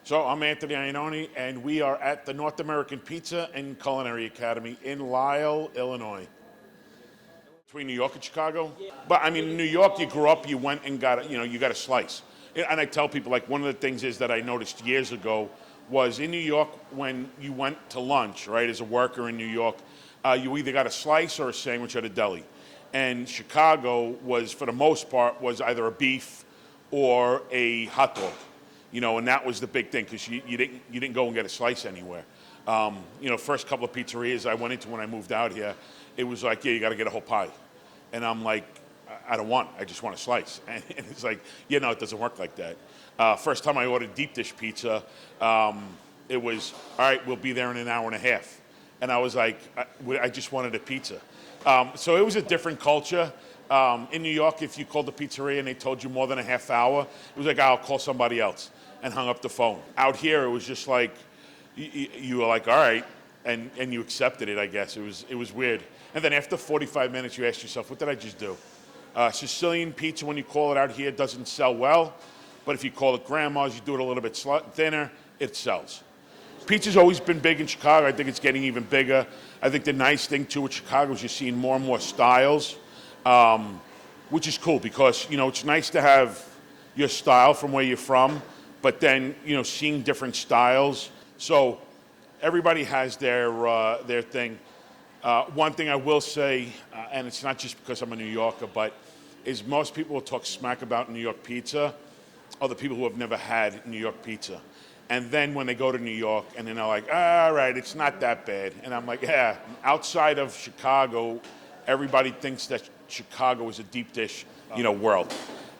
So I'm Anthony Iannone, and we are at the North American Pizza and Culinary Academy in Lisle, Illinois. Between New York and Chicago. But I mean, in New York, you grew up, you went and got, you got a slice. And I tell people, like, one of the things is that I noticed years ago was in New York, when you went to lunch, right, as a worker in New York, you either got a slice or a sandwich at a deli. And Chicago was, for the most part, was either a beef or a hot dog. And that was the big thing, because you didn't go and get a slice anywhere. First couple of pizzerias I went into when I moved out here, it was like, yeah, you got to get a whole pie. And I'm like, I don't want, I just want a slice. And it's like, it doesn't work like that. First time I ordered deep dish pizza, it was, all right, we'll be there in an hour and a half. And I was like, I just wanted a pizza. So it was a different culture. In New York, if you called the pizzeria and they told you more than a half hour, it was like, I'll call somebody else, and hung up the phone. Out here, it was just like, you were like, all right, and you accepted it, I guess. It was weird. And then after 45 minutes, you ask yourself, what did I just do? Sicilian pizza, when you call it out here, doesn't sell well. But if you call it grandma's, you do it a little bit thinner, it sells. Pizza's always been big in Chicago. I think it's getting even bigger. I think the nice thing, too, with Chicago is you're seeing more and more styles, which is cool, because, it's nice to have your style from where you're from, but then, seeing different styles. So everybody has their thing. One thing I will say, and it's not just because I'm a New Yorker, but is most people will talk smack about New York pizza are the people who have never had New York pizza. And then when they go to New York, and then they're like, all right, it's not that bad. And I'm like, yeah, outside of Chicago, everybody thinks that Chicago is a deep dish, world.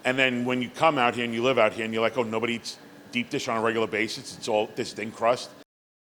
And then when you come out here and you live out here and you're like, oh, nobody eats deep dish on a regular basis, it's all this thin crust.